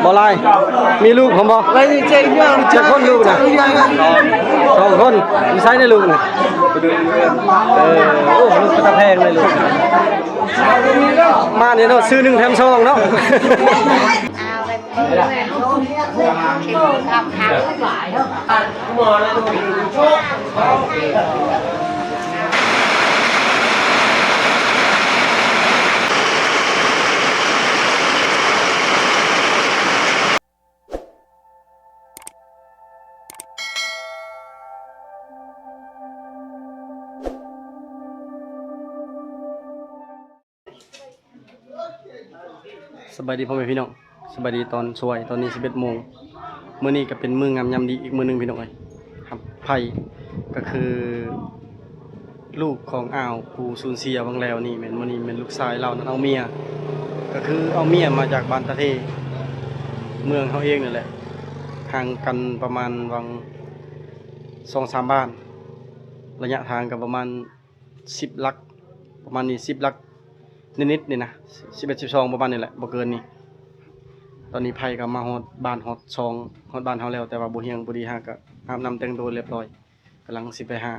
บ่ลายมีลูกผมบ่จะคนลูกนะ2 คนมีไซส์ในลูกนะโอ้ลูกกระแพงเลยลูกมาเนี่ยเนาะซื้อ1แถม2เนาะสบายดีพ่อแม่พี่น้องสบายดีตอนสวยตอนนี้11 โมงมื้อนี้ก็เป็นมื้องามยามดีอีกมื้อนึงพี่น้องเอ้ยครับไผ่ก็คือลูกของอ่าวผู้สูญเสียบางแล้วนี่แม่นมื้อนี้แม่นลูกชายเรานั่นเอาเมียก็คือเอาเมียมาจากบ้านตะเทเมืองเฮาเองนั่นแหละห่างกันประมาณวัง 2-3 บ้านระยะทางก็ประมาณ10 ลักประมาณนี้10 ลักนิดๆนี่นะ11-12ประมาณนี้แหละบ่เกินนี่ตอนนี้ไผก็มาฮอดบ้านฮอด2ฮอดบ้านเฮาแล้วแต่ว่าบ่เฮียงบ่ดีฮะก็อาบน้ำแต่งตัวเรียบร้อยกำลังสิไปหา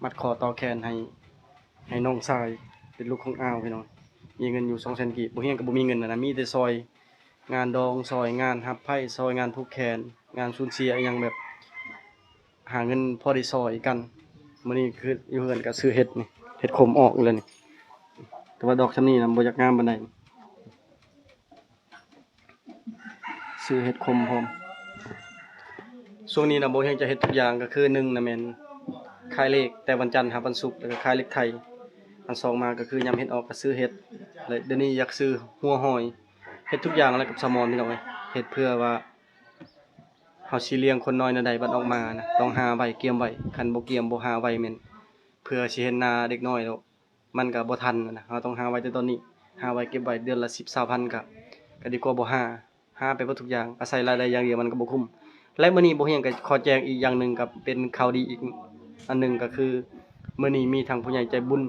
มัดคอต่อแขนให้น้องชายเป็นลูกของอ้าวพี่น้องมีเงินอยู่ 200,000 กีบบ่เฮียงก็บ่มีเงินนะมีแต่ซอยงานดองซอยงานรับไผซอยงานผูกแขนงานสูญเสียอีหยังแบบหาเงินพอได้ซอยกันมื้อนี้คืออยู่เฮือนก็ซื้อเห็ดนี่เห็ดขมออกเลยนี่แต่ว่าดอกชำนี้นะบ่อยากงามปานใดซื้อเห็ดขมพร้อมช่วงนี้นะบ่เฮ็ดจะเฮ็ดทุกอย่างก็คือ1น่ะแม่นขายเลขแต่วันจันทร์ครับวันศุกร์แล้วก็ขายเลขไทยอัน2มาก็คือยามเฮ็ดออกก็ซื้อเห็ดแล้วเดี๋ยวนี้อยากซื้อหัวหอยเฮ็ดทุกอย่างแล้วกับสมอนพี่น้องเอ้ยเฮ็ดเพื่อว่าเฮาสิเลี้ยงคนน้อยนั่นใดบัดออกมานะต้องหาไว้เกียมไว้คันบ่เกียมบ่หาไว้แม่นเพื่อสิเห็นหน้าเด็กน้อยแล้วมันก็บ่ทันนะเราต้องหาไว้แต่ตอนนี้หาไว้เก็บไว้เดือนละ10-20,000ก็ดีกว่าบ่หาไปเบิดทุกอย่างอาศัยรายได้อย่างเดียวมันก็บ่คุ้มและมื้อนี้บ่เฮียงก็ขอแจ้งอีกอย่างหนึงกับเป็นข่าวดีอีกอันหนึงก็คือมื้อนี้มีทางผู้ใหญ่ใจบุญ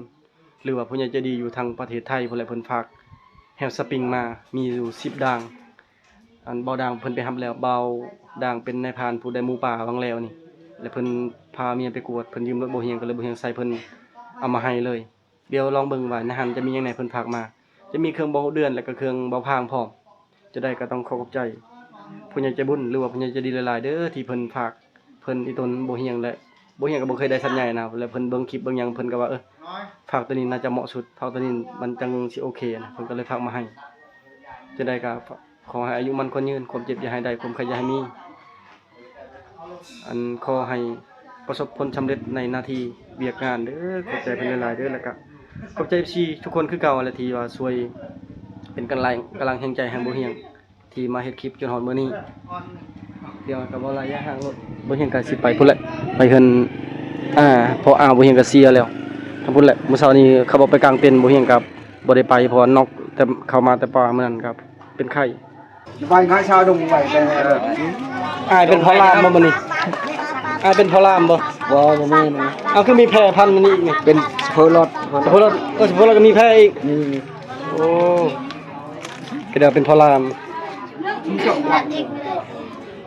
หรือว่าผู้ใหญ่ใจดีอยู่ทางประเทศไทยเพิ่นแหละเพิ่นฝากแฮมสปริงมามีอยู่10ด่างอันเบาด่างเพิ่นไปรับแล้วเบาด่างเป็นนายพรานผู้ได้หมู่ป่าวังแล้วนี่แล้วเพิ่นพาเมียไปกวดเพิ่นยืมรถบ่เฮียงก็เลยบ่เฮียงใส่เพิ่นเอามาให้เลยเดี๋ยวลองเบิ่งว่าในหันจะมีหยังไหนเพิ่นฝากมาจะมีเครื่องเบาเดือนแล้วก็เครื่องเบาพางพร้อมจะได้ก็ต้องขอบใจผู้ใหญ่ใจบุญหรือว่าผู้ใหญ่ใจดีหลายๆเด้อที่เพิ่นฝากเพิ่นอีตนบ่เฮียงและบ่เฮียงก็บ่เคยได้สัญญานะแล้วเพิ่นเบิ่งคลิปเบิ่งหยังเพิ่นก็ว่าฝากตัวนี้น่าจะเหมาะสุดฝากตัวนี้มันจังสิโอเคนะเพิ่นก็เลยฝากมาให้จะได้ก็ขอให้อายุมันคนยืนความเจ็บอย่าให้ได้ความไข้อย่าให้มีอันขอให้ประสบผลสำเร็จในหน้าที่เวียกงานเด้อขอบใจเพิ่นหลายๆเด้อแล้วก็ขอบใจพี่ทุกคนคือเก่าแหละที่ว่าช่วยเป็นกำลังแห่งใจให้บ่เฮียงที่มาเฮ็ดคลิปจนฮอดมื้อนี้เดี๋ยวก็บ่ระยะห่างรถบ่เฮียงก็สิไปพุ่นแหละไปเพิ่นพอบ่เฮียงก็เสียแล้วทั้งพุ่นแหละมื้อเช้านี้เขาบอกไปกลางเต็นท์บ่เฮียงก็บ่ได้ไปเพราะน็อกแต่เข้ามาแต่ป่ามื้อนั้นครับเป็นไข้ไปข้าชาวดงไปแต่เป็นพอลามบ่มื้อนี้เป็นพอลามบ่บ่มีนะเอาคือมีแพร่พันธุ์นี่อีกนี่เป็นสเปอร์ลอดสเปอร์ลอดสเปอร์ลอดก็มีแพร่อีกโอ้ก็เดี๋ยวเป็นพอลาม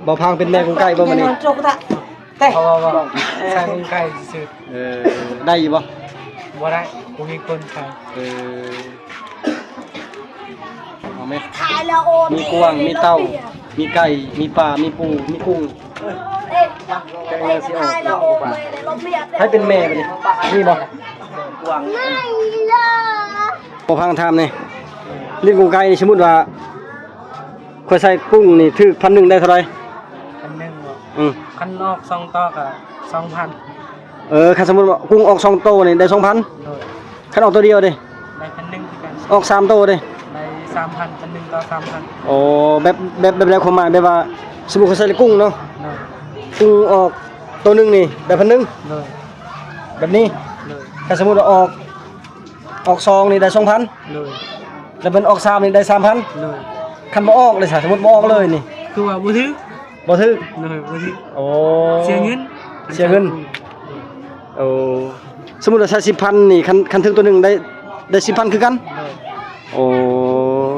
บ่พังเป็นแม่ของไก่บ่มื้อนี้แต่ใช่ไก่ซื่อได้อยู่บ่บ่ได้บ่มีคนใช้เอามั้ยมีกวางมีเต่ามีไก่มีปลามีปูมีกุ้งแกงสิออกให้เป็นแม่ไปดินี่บ่กวางบ่พังทำนี่ลิ้นกุ้งไก่นี่สมมุติว่าข่อยใส่กุ้งนี่ถึก 1,000 ได้เท่าไหร่1,000บ่คันออก2ต่อก็2,000คันสมมุติว่ากุ้งออก2โตนี่ได้ 2,000 คันออกตัวเดียวเด้ได้1,000คือกันออก3โตเด้ได้ 3,000 เป็น1ต่อ 3,000โอ้แบบแล้วความหมายแบบว่าสมมุติเขาใส่กุ้งเนาะกุ้งออกตัวนึงนี่ได้ 1,000แบบนี้ถ้าสมมุติว่าออก2นี่ได้ 2,000แล้วเพิ่นออก3นี่ได้ 3,000คันบ่ออกเลยซะสมมุติบ่ออกเลยนี่คือว่าบ่ถึกบ่ถึกบ่ถึกโอ้เสียเงินโอ้สมมุติว่าใช้ 10,000 นี่คันถึงตัวนึงได้ 10,000 คือกันโอ้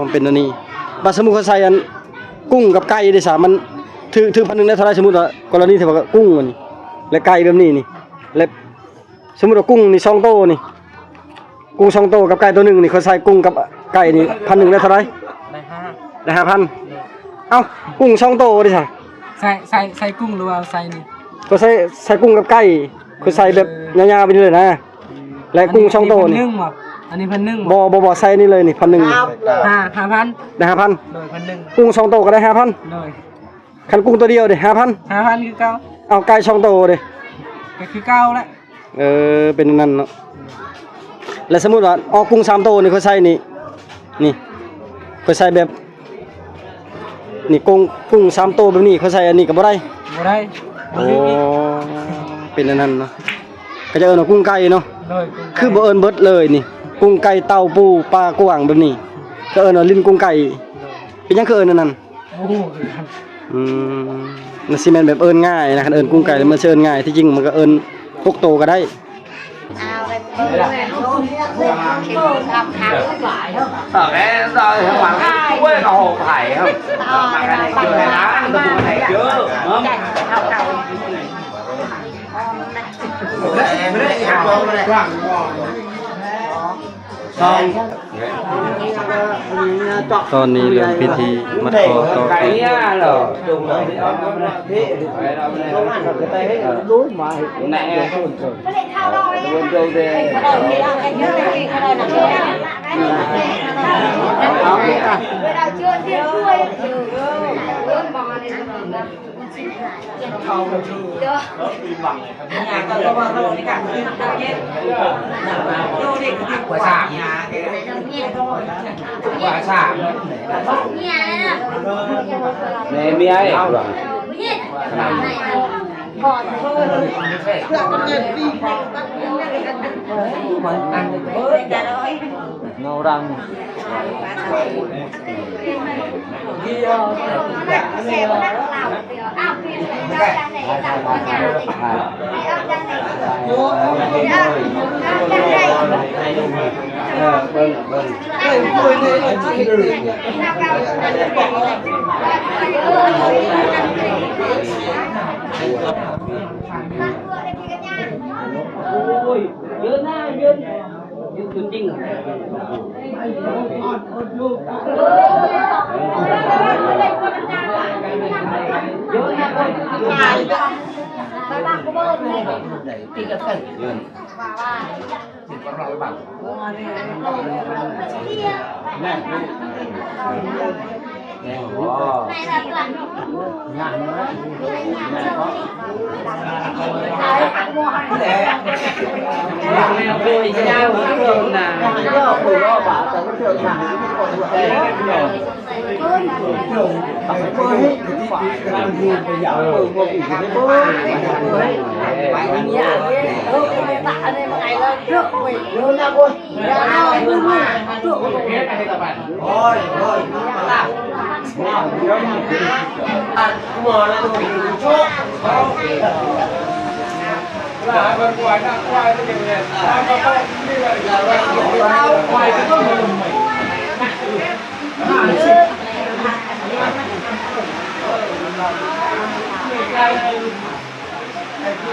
มันเป็นอันนี้บัดสมมุติเขาใส่อัน กุ้งกับไก่ได้สามันถือพันหนึงได้เท่าไหร่สมมุติว่ากรณีที่ว่ากุ้งอันนี้และไก่แบบนี้นี่และสมมุติว่ากุ้งนี่2โตนี่กุ้ง2โตกับไก่ตัวหนึงนี่เขาใส่กุ้งกับไก่นี่พันหนึงได้เท่าไหร่ ได้5 ได้5,000เอ้ากุ้ง2โตดิซะ ใส่กุ้งหรือว่าใส่นี่ ก็ใส่กุ้งกับไก่คือใส่แบบยาวๆไปเลยนะและกุ้ง2โตนี่ อันนี้1,000บ่ บ่ใส่นี่เลยนี่1,000ได้ 5,000 5,000 โดย1,000 กุ้ง2โตก็ได้ 5,000 โดย คันกุ้งตัวเดียวเด้ 5,000 5,000คือเก่า เอาไก่2โตเด้ ก็คือเก่าแหละ เป็นนั่นเนาะแล้วสมมุติว่าเอากุ้ง3โตนี่เขาใส่นี่เขาใส่แบบนี่กุ้ง3โตแบบนี้เขาใส่อันนี้ก็บ่ได้ บ่ได้ โอ้เป็นอันนั้นเนาะก็จะเอิ้นว่ากุ้งไก่เนาะ โดยกุ้ง คือบ่เอิ้นเบิดเลยนี่กุ้งไก่เต่าปูปลากวางแบบนี้ก็เอิ้นว่าลิ้นกุ้งไก่เป็นหยังคือเอิ้นอันนั้น โอ้โหคือกัน มันสิแม่นแบบเอิ้นง่ายนะคันเอิ้นกุ้งไก่มันสิเอิ้นง่ายที่จริงมันก็เอิ้นพวกโตก็ได้ เอาไปเปิดเลยเข็มทำทางหลาย ở cái rồi thằng hoàng cái quê cầu hồ thầy không mà cái này chưa này lá nó cũng thầy chưa không xong ตอนนี้เริ่มพิธีมัดคอต่อแขน cái nhá rồi đúng rồi đúng mà này buồn trâu thế quả sả quả sả này mi ấy ngầu răng ôiยืนหน้ายืนตัวจริง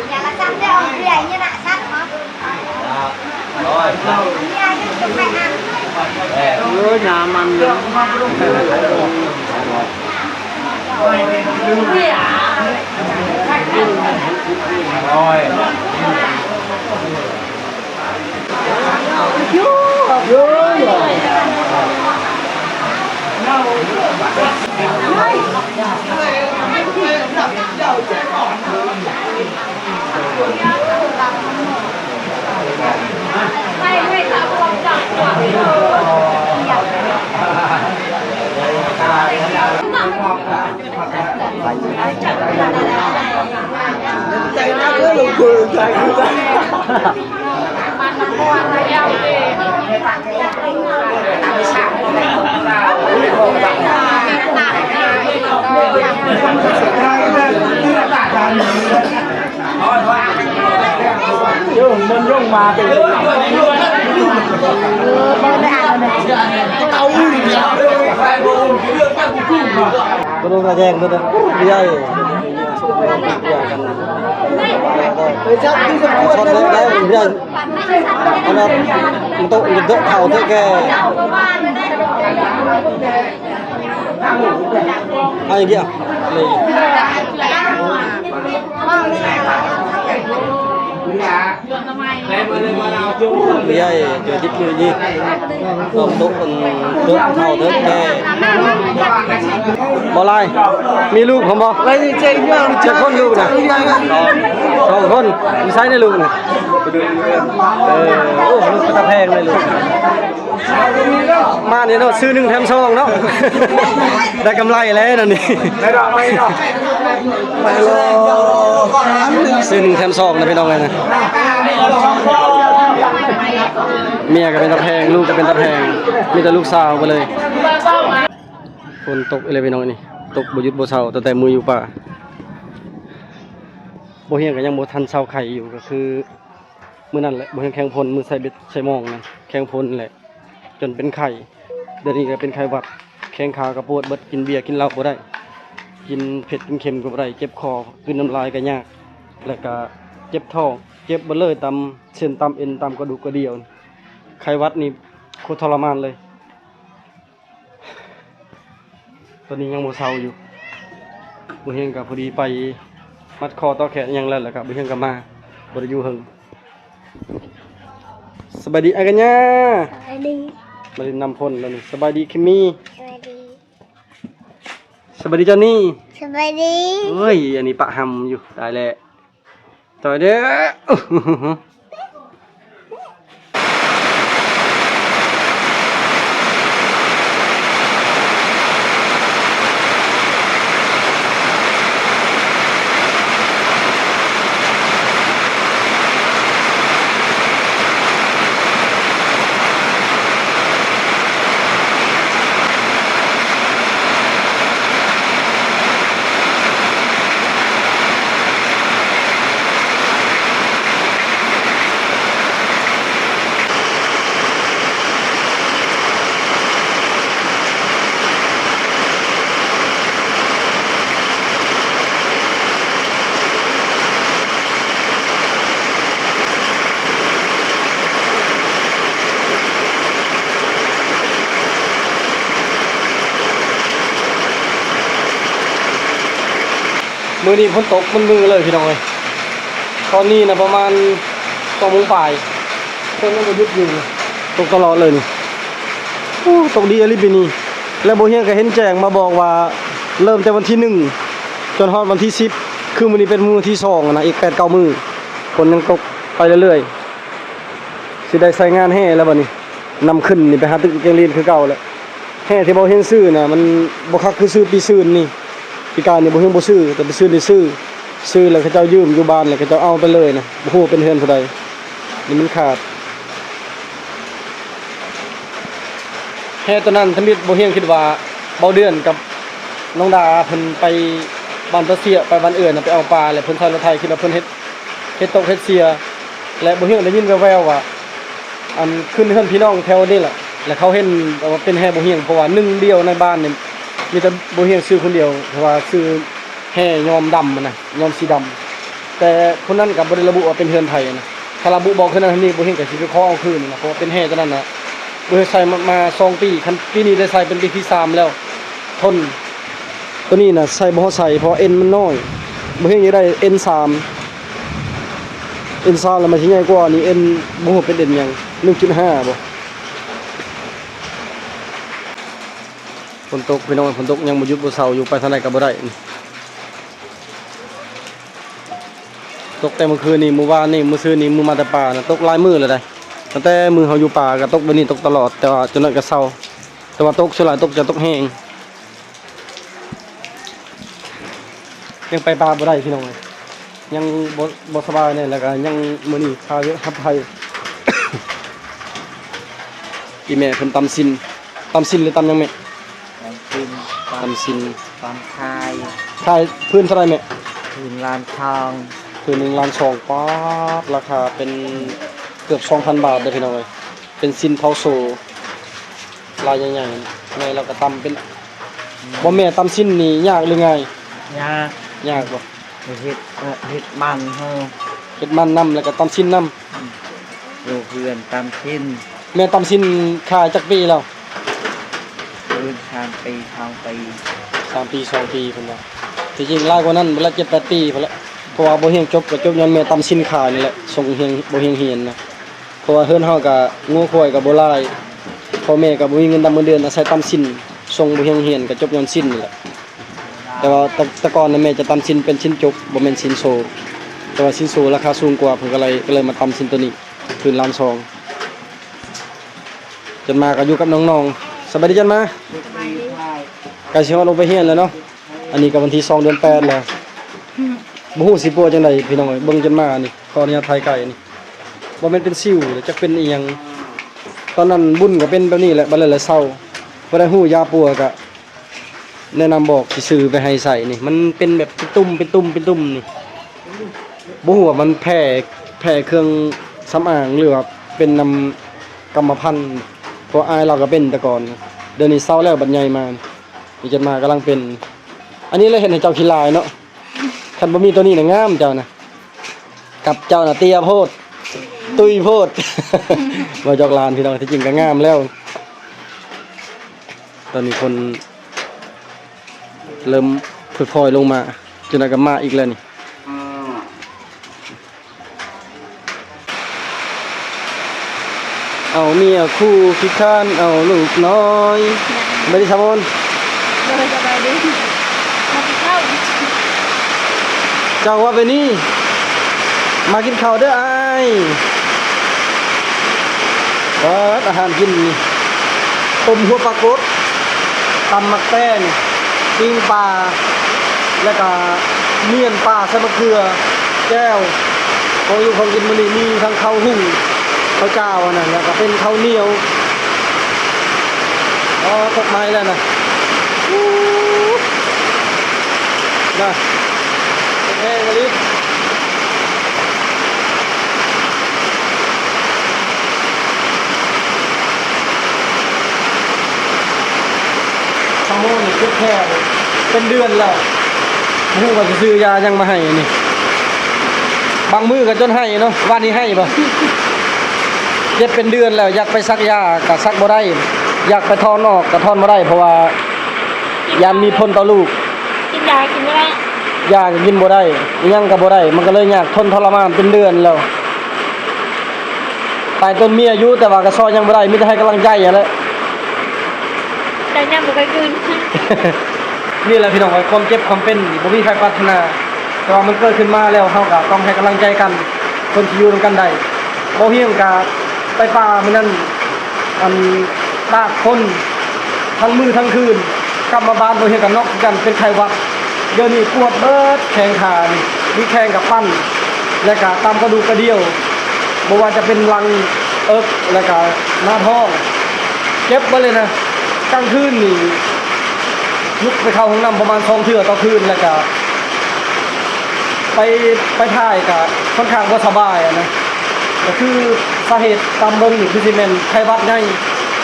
nhà là sắt đấy ông kia như là sắt hả? rồi Nhà như chúng mày ăn. nhà mình rồi mình rung mà từ tao บ่ต้องกระแจงบ่ต้องใหญ่สุกกันไปจับที่สมควรได้ใหญ่อันนั้นมันต้องเดาะเข่าเท่าแกเอาอย่างเงี้ยเลยไม่ใช่เจอที่คือยี่ต้องตุ๊กคนเดือดเท่าเดือดแก่บ่ไรมีลูกผมบ่ไรเจ๊ยังเจ็ดคนลูกนะสองคนมีไซส์ในลูกนะโอ้ลูกกระแพงเลยลูกมาเนี่ยเนาะซื้อ1แถม2เนาะได้กำไรแล้วนั่นนี่ไม่ดอกไปรอซื้อ1แถม2นะพี่น้องเลยนะเมียก็เป็นตะแพงลูกก็เป็นตะแพงมีแต่ลูกสาวไปเลยฝนตกอะไรพี่น้องนี่ตกบ่หยุดบ่เช้าแต่มืออยู่ป่าบ่เฮียงก็ยังบ่ทันเช้าไข่อยู่ก็คือมื้อนั้นแหละบ่เฮียงแข่งพลมื้อใส่เบ็ดใส่หม้องนั่นแข่งพลแหละจนเป็นไข่เดี๋ยวนี้ก็เป็นไข้หวัดแข้งขากระปวดเบิดกินเบียร์กินเหล้าบ่ได้กินเผ็ดกินเค็มก็บ่ได้เจ็บคอกินน้ำลายก็ยากแล้วก็เจ็บท้องเจ็บบ่เลยตามเส้นตามเอ็นตามกระดูกกระเดี่ยวไข้หวัดนี่โคตรทรมานเลยตอนนี้ยังบ่เซาอยู่บ่เฮียงก็พอดีไปมัดคอต่อแขนยังแล้วก็บ่เฮียงก็มาบ่ได้อยู่หึงสบายดีอากันญามาเล่นน้ำพ่นแล้วนี่สบายดีคิมมี่สบายดีจอนนี่สบายดีเฮ้ยอันนี้ปะหำอยู่ตายแล้วต่อยเด้อมือนี้ฝนตกมันมือเลยพี่น้องเลยตอนนี้นะประมาณ2 โมงป่ายฝนยังบ่หยุดอยู่ตกตลอดเลยนี่ตกดีอะไรปีนี้แล้วโบเฮียก็เห็นแจ้งมาบอกว่าเริ่มแต่วันที่1จนฮอดวันที่10คือมื้อนี้เป็นมื้อที่2นะอีก 8-9 มื้อฝนยังตกไปเรื่อยๆสิได้ใช้งานแห่แล้วบัดนี้นำขึ้นนี่ไปหาตึกเกงลีนคือเก่าแล้วแห่ที่บ่เห็นซื้อน่ะมันบ่คักคือซื้อปีซื่นนี่ปีการนี่บ่เห็นบ่ซื้อแต่ไปซื้อได้ซื้อแล้วเขาเจ้ายืมอยู่บ้านแล้วเขาเจ้าเอาไปเลยนะบ่ฮู้เป็นเฮือนผู้ใดนี่มันขาดแห่ตัวนั้นทมิตรบ่เฮียงคิดว่าเบาเดือนกับน้องดาเพิ่นไปบ้านตะเสียไปบ้านอื่นน่ะไปเอาปลาแล้วเพิ่นใช้รถไถคิดว่าเพิ่นเฮ็ดตกเฮ็ดเสียและบ่เฮียงได้ยินแว่วๆว่าอันขึ้นเฮือนพี่น้องแถวนี้แหละแล้วเขาเห็นว่าเป็นแห่บ่เฮียงเพราะว่า1เดียวในบ้านนี่มีแต่บ่เฮียงซื้อคนเดียวเพราะว่าซื้อแห่ยอมดำมันน่ะยอมสีดำแต่คนนั้นก็บ่ได้ระบุว่าเป็นเฮือนไผนะถ้าระบุบอกคือนั้นนี่บ่เฮียงก็สิไปขอเอาคืนนะเพราะว่าเป็นแห่ตัวนั้นน่ะบ่ได้ใส่มา2 ปีคันปีนี้ได้ใส่เป็นปีที่3แล้วทนตัวนี้น่ะใส่บ่ฮอดใส่เพราะเอ็นมันน้อยบ่เฮียงจะได้ N3 แล้วมันสิใหญ่กว่านี่ N บ่ฮู้เป็น N หยัง 1.5 บ่ฝนตกพี่น้องฝนตกยังบ่หยุดบ่เซาอยู่ไปทางไหนก็บ่ได้ตกแต่เมื่อคืนนี่มื้อวานนี่มื้อซื่อนี่มื้อมาแต่ป่าน่ะตกหลายมื้อเลยได้ตั้งแต่มื้อเฮาอยู่ป่าก็ตกแบบนี้ตกตลอดแต่ว่าจนนั้นก็เซาแต่ว่าตกส่วนหลายตกจะตกแห้งยังไปป่าบ่ได้พี่น้องเลยยังบ่สบายเนี่ยแล้วก็ยังมื้อนี้พาเยอะทับไผ อีแม่เพิ่นตำซินหรือตำหยังแม่ตำซินตอนคาย ขายพื้นเท่าไหร่แม่ คืนลานทอง พื้น1.2 ล้านป๊าบราคาเป็นเกือบ 2,000 บาทเด้อพี่น้องเอ้ยเป็นซินเผาโซลายใหญ่ๆแม่เราก็ตำเป็น บ่แม่ตำสิ้นนี่ยากหรือไง ยาก ยากบ่ เฮ็ดมันเฮา เฮ็ดมันนํแล้วก็ตำสิ้นนํ อยู่เพื่อนตามทิ้น แม่ตำสิ้นขายจักปีแล้ว ปืน3 ปี2 ปี 3 ปี 2 ปีพุ่นว่าที่จริงหลายกว่านั้นเวลา7-8 ปีพุ่นแหละเพราะว่าบ่เฮียงจบก็จบย้อนแม่ตำสิ้นขายนี่แหละส่งเฮียงบ่เฮียงเฮียนนะเพราะว่าเฮือนเฮาก็งูข่อยก็บ่หลายพ่อแม่ก็บ่มีเงินดำเงินเดือนอาศัยตำสิ้นส่งบ่เฮียงเฮียนก็จบย้อนสิ้นนี่แหละแต่ว่าแต่ก่อนน่ะแม่จะตำสิ้นเป็นสิ้นจบบ่แม่นสิ้นโซแต่ว่าสิ้นโซราคาสูงกว่าเพิ่นก็เลยมาตำสิ้นตัวนี้คืนล้าน2จนมาก็อยู่กับน้องๆสบายดีจันมาใกล้สิฮอดลงไปเฮียนแล้วเนาะอันนี้ก็วันที่2 เดือน 8แล้วบ่ฮู้สิปัวจังได๋พี่น้องเอ้ยเบิ่งจนมานี่ขออนุญาตถ่ายไก่นี่บ่แม่นเป็นสิวหรือจะเป็นอีหยังตอนนั้นบุญก็เป็นแบบนี้แหละบัดแล้วเศร้าบ่ได้ฮู้ยาปัวก็แนะนำบอกสิซื้อไปให้ใส่นี่มันเป็นแบบเป็นตุ่มนี่บ่ฮู้ว่ามันแพ้เครื่องสำอางหรือว่าเป็นนำกรรมพันธุ์เพราะอายเราก็เป็นแต่ก่อนเดี๋ยวนี้เศร้าแล้วบัดใหญ่มานี่จนมากำลังเป็นอันนี้เลยเห็นให้เจ้าขี้ลายเนาะคันบ่มีตัวนี้น่ะงามเจ้านะกับเจ้าน่ะเตี้ยโพดตุ้ยโพด มาจอกลานพี่น้องที่จริงก็งามแล้วตอนนี้คนเริ่มค่อยๆลงมาจนก็มาอีกแล้วนี่เอาเมียคู่คิดค้านเอาลูกน้อยไม่ได้สมน เลยสบายดีมากินข้าว เจ้าว่าไปนี่มากินข้าวเด้ออ้ายอาหารกินนี่ต้มหัวปลากดตำมักแป้นปิ้งปลาแล้วก็เมี่ยนปลาใส่มะเขือแก้วของอยู่ของกินมื้อนี้มีทั้งข้าวหุ้งข้าวเจ้าอันนั้นแล้วก็เป็นข้าวเหนียวตกไม้แล้วนะนะแห้งลิบสมองนี่คิดแค่เป็นเดือนแล้วมูก็จะซื้อยายังมาให้นี่บางมือก็จนให้เนาะวันนี้ให้ป่ะเจ็บเป็นเดือนแล้วอยากไปซักยาก็ซักบ่ได้อยากไปถอนออกก็ถอนบ่ได้เพราะว่ายานมีผลต่อลูก กินยากินไม่ได้ ยาก็กินบ่ได้ยังก็บ่ได้มันก็เลยยากทนทรมานเป็นเดือนแล้วตายต้นมีอายุแต่ว่าก็ซอยยังบ่ได้มีแต่ให้กำลังใจอย่างนั้น แต่ยังไม่เคยกิน นี่แหละพี่น้องความเจ็บความเป็นบ่มีใครปรารถนาแต่ว่ามันเกิดขึ้นมาแล้วเฮาก็ต้องให้กำลังใจกันคนที่อยู่ร่วมกันได้บ่เฮียงกะไปป่ามื้อนั้นอันตากคนทั้งมื้อทั้งคืนกลับมาบ้านบ่เฮียงกันนอกกันเป็นไข้หวัดเดี๋ยวนี้ปวดเบิดแข้งขานี่มีแข้งกับปั้นแล้วก็ตามกระดูกกระเดี่ยวบ่ว่าจะเป็นหลังแล้วก็หน้าท้องเจ็บบ่เลยนะกลางคืนนี่ลุกไปเข้าห้องน้ำประมาณ2 เทื่อต่อคืนแล้วก็ไปถ่ายก็ค่อนข้างบ่สบายนะก็คือสาเหตุตามเบิ่งนี่คือสิแม่นไข้หวัดใหญ่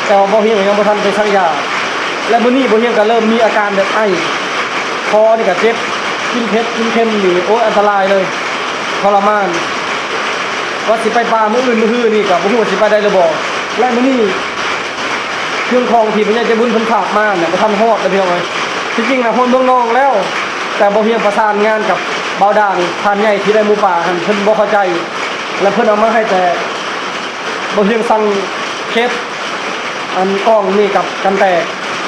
แต่ว่าบ่เฮียงยังบ่ทันไปซักยาและมื้อนี้บ่เฮียงก็เริ่มมีอาการแบบไอคอนี่ก็เจ็บกินเผ็ดกินเค็มนี่โอ้ยอันตรายเลยทรมานว่าสิไปป่ามื้ออื่นมื้อฮื้อนี่ก็บ่ฮู้ว่าสิไปได้หรือบ่และมื้อนี้เครื่องของที่พระเจ้าบุญเพิ่นฝากมาเนี่ยบ่ทันฮอดเด้อพี่น้องเอ้ยจริงๆน่ะฮอดเมืองนองแล้วแต่บ่เฮียงประสานงานกับเบาด่างทานใหญ่ที่ได้หมู่ป่าหั่นเพิ่นบ่เข้าใจและเพิ่นเอามาให้แต่บ่เฮียงสั่งเคสอันกล้องนี่กับกันแตก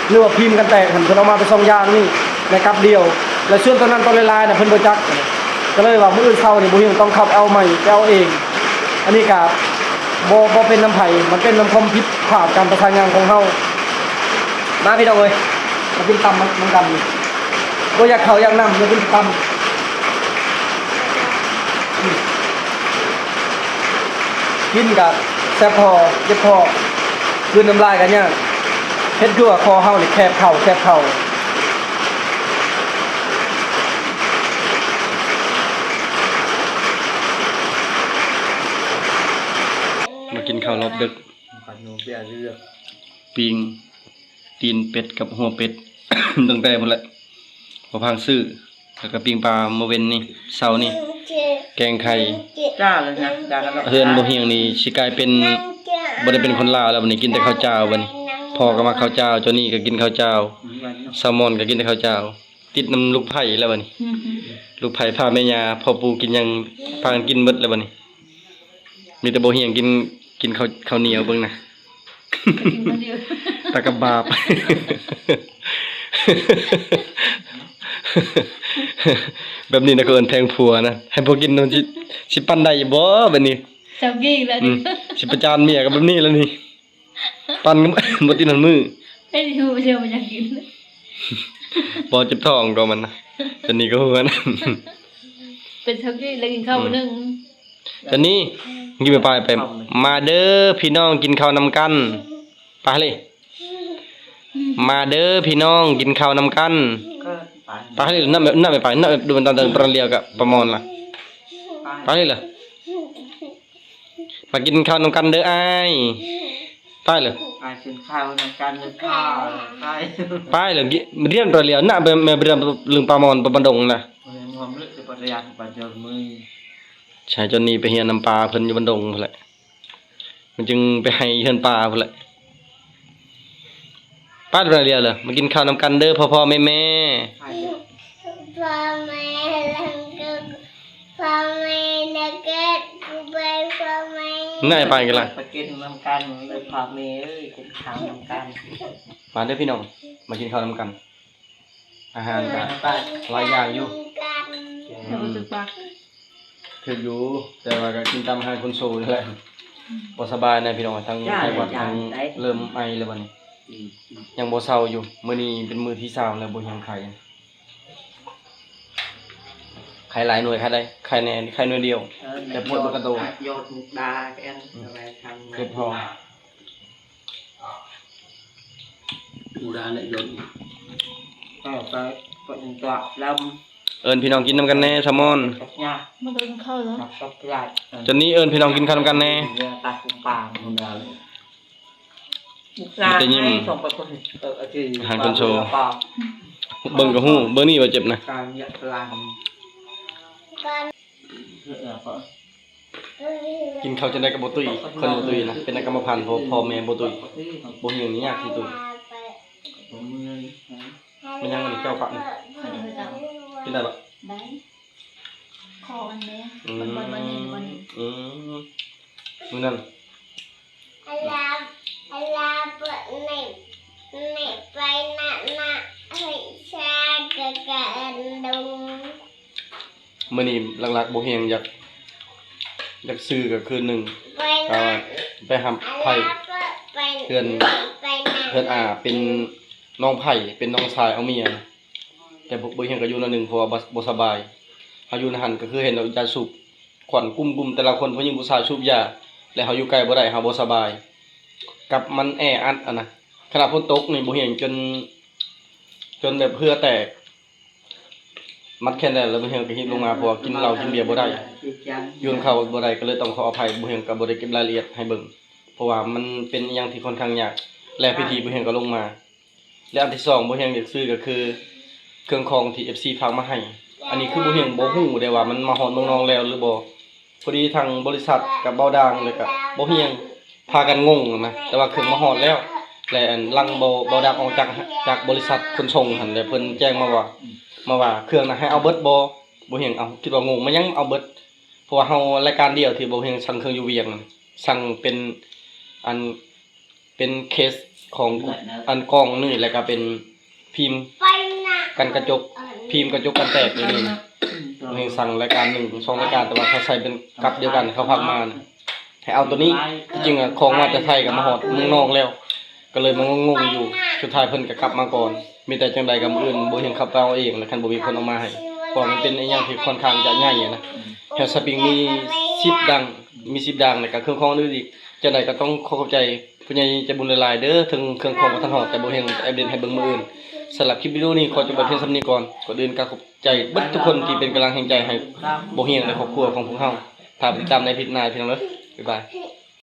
หรือว่าพิมพ์กันแตกหั่นเพิ่นเอามาเป็น2อย่างนี่ในกับเดียวและส่วนตอนนั้นตอนลายๆน่ะเพิ่นบ่จักก็เลยว่ามื้ออื่นเช้านี่บ่เฮียงต้องเข้าไปเอาใหม่ไปเอาเองอันนี้ก็บ่เป็นน้ำไผมันเป็นน้ำความผิดพลาดการประสานงานของเฮามาพี่น้องเอ้ยมากินตำมันกันนี่บ่อยากเข้าอยากนำอยากกินตำกินกับแซ่บพอเจ็บพอคืนน้ำลายกันเนี่ยเฮ็ดด้วยคอเฮานี่แคบเข่ามากินข้าวรอบดึก ขอนูเบียร์เลือก ปิงตีนเป็ดกับหัวเป็ด ตั้งแต่หมดแหละบ่พังซื้อแล้วก็ปิ้งปลาเมื่อเว้นนี่เช้านี่แกงไข่ จ้าเลยนะจ้ากัน เฮือนบ่เฮียงนี่สิกลายเป็นบ่ได้เป็นคนลาวแล้วบัดนี้กินแต่ข้าวเจ้าบัดนี้พ่อก็มาข้าวเจ้าเจ้านี่ก็กินข้าวเจ้าแซลมอนก็กินแต่ข้าวเจ้า ติดน้ำลูกไผ่แล้วบัดนี้ลูกไผ่พาแม่ย่าพ่อปู่กินหยังพากันกินเบิดแล้วบัดนี้มีแต่บ่เฮียงกินข้าวเหนียวเบิ่งนะ ตะกะบาป แบบนี้นะก็เอิ้นแทงผัวนะให้พวกกินมันสิปั้นได้บ่บัดนี้ เจ้ากี้แล้วนี่ สิประจานเมียก็แบบนี้แล้วนี่ปั้นก็บ่ติดหันมือ ไม่ได้เชื่อมันอยากกิน บ่เจ็บท้องก็มันนะตอนนี้ก็ฮู้กัน เป็นเจ้ากี้แล้วกินข้าวมื้อนึง ตอนนี้กินไปมาเด้อพี่น้องกินข้าวนำกันไปเลยมาเด้อพี่น้องกินข้าวนำกัน ก็ไป ไปเลยนั่นไม่ไปนั่นดูมันตอนเดินประเลียวกับประมอนล่ะไปเลยเหรอมากินข้าวนำกันเด้ออ้ายไปเลย ไปกินข้าวในการกินข้าวไป ไปเลยเรียนประเลียวน่ะไปเรียนลืมประมอนประบันดงนะ ความรู้สึกปริยัติปัจจุบัน ใช่จนนี้ไปเฮียนน้ำปลาเพิ่นอยู่บันดงพุ่นแหละมันจึงไปให้เฮือนปลาพุ่นแหละป้าประเลียวเหรอมากินข้าวนำกันเด้อพ่อๆแม่ ไป พ่อแม่ลังก็พ่อแม่นักเก็ตกูไปพ่อแม่ ง่ายไปกันล่ะ ไปกินน้ำกันเลยพาเมย์กินข้าวน้ำกัน มาเด้อพี่น้องมากินข้าวนำกัน อาหารก็ ไป หลายอย่างอยู่ เดี๋ยวจะปัก คืออยู่แต่ว่าก็กินตามอาหารคนโซนี่แหละบ่สบายนะพี่น้องทั้งไข้หวัดทั้งเริ่มไอแล้วบัดนี้ยังบ่เซาอยู่มื้อนี้เป็นมื้อที่3แล้วบ่ยังไข้ไข้หลายหน่วยไข้ได้ไข้แน่ไข้หน่วยเดียว แต่ปวดมันกระโดด โยนมุกดาแกนอะไรทำ เก็บทอง ดูด้านเนี่ยยน ก็ไปก็ยังตัวล เอิ้นพี่น้องกินนำกันแน่ซามอน ำกับยา มากินข้าวแล้ว กับยา จนนี้เอิ้นพี่น้องกินข้าวนำกันแน่ ตาคุมปาง ดูด้านเลย ส่งไปคนที่ เบิ่งก็ฮู้เบิ่งนี่ว่าเจ็บนะ การยะลัง กินข้าวจังได๋ก็บ่ตุ้ยคนบ่ตุ้ยนะเป็นนักกรรมพันธุ์พ่อแม่บ่ตุ้ยบ่เฮียงนี่ยากที่ตุ้ยมันยังอันนี้เจ้าปะนี่กินได้บ่ ได้คออันนี้ อืม วันนี้ อืมมื้อนั้น อลาเปิดในไปนะให้ชากะกะดง มื้อนี้หลักๆบ่เฮียงอยากซื้อก็คือหนึ่ง ไป ก็ นะ ไปหาไผ่ ไป เพื่อน ไปนะ เพิ่นเป็นน้องไผ่เป็นน้องชายเอาเมียนะแต่บ่เฮียงก็อยู่นั่นหนึงเพราะว่าบ่สบายเฮาอยู่ในหันก็คือเห็นเรายาสูบขวัญกุมๆแต่ละคนผู้หญิงผู้ชายสูบยาแล้วเฮาอยู่ใกล้บ่ได้เฮาบ่สบาย กับมันแออัดอะนะขณะฝนตกนี่บ่เห็นจนแบบเหือแตกมัดแค่นั้นแล้วบ่เห็นก็หิบลงมาเพราะว่ากินเหล้ากินเบียร์บ่ได้อยู่กับเขาบ่ได้ก็เลยต้องขออภัยบ่เห็นก็บ่ได้เก็บรายละเอียดให้เบิ่งเพราะว่ามันเป็นอีหยังที่ค่อนข้างยากและพิธีบ่เห็นก็ลงมาและอันที่สองบ่เห็นอยากซื้อก็คือเครื่องของที่ FC ฝากมาให้อันนี้คือบ่เห็นบ่ฮู้ได้ว่ามันมาฮอดน้องๆแล้วหรือบ่พอดีทางบริษัทกับเบาด่างเลยก็บ่เฮียงพากันงงนะแต่ว่าเครื่องมาฮอดแล้วและอันลังเบาด่างออกจากบริษัทขนส่งหั่นแล้วเพิ่นแจ้งมาว่าเครื่องน่ะให้เอาเบิดบ่เฮียงเอาคิดว่างงมันยังเอาเบิดเพราะว่าเฮารายการเดียวที่บ่เฮียงสั่งเครื่องอยู่เวียงนั่นสั่งเป็นเคสของอันกล้องนี่แล้วก็เป็นพิมพ์ ไปนะ กันกระจกพิมพ์กระจกกันแตกนี่บ่เฮียงสั่งรายการ1 2รายการแต่ว่าเขาใช้เป็นกับเดียวกันเขาพักมานะให้เอาตัวนี้ที่จริงอะของมาแต่ไทยกับมาฮอดเมืองนอกแล้ว ก็เลยมางงๆอยู่สุดท้ายเพิ่นก็กลับมาก่อนมีแต่จังใดกับมื้ออื่นบ่เห็นขับไปเอาเองแล้วคันบ่มีคนเอามาให้เพราะมันเป็นอีหยังที่ค่อนข้างจะใหญ่อะนะแฮวสปริงมี10ดังมี10ดังแล้วก็เครื่องของอื่นอีกจังใดก็ต้องขอขอบใจผู้ใหญ่ใจบุญหลายๆเด้อถึงเครื่องของบ่ทันฮอดแต่บ่เห็นอัปเดตให้เบิ่งมื้ออื่นสำหรับคลิปวิดีโอนี้ขอจบไว้เพียงส่านี้ก่อนก่อนอื่นก็ขอบใจเบิดทุกคนที่เป็นกำลังแห่งใจให้บ่เฮียงและครอบครัวของพวกเฮาถ้าติดตามในคลิปหน้าพี่น้องเด้อบ๊ายบาย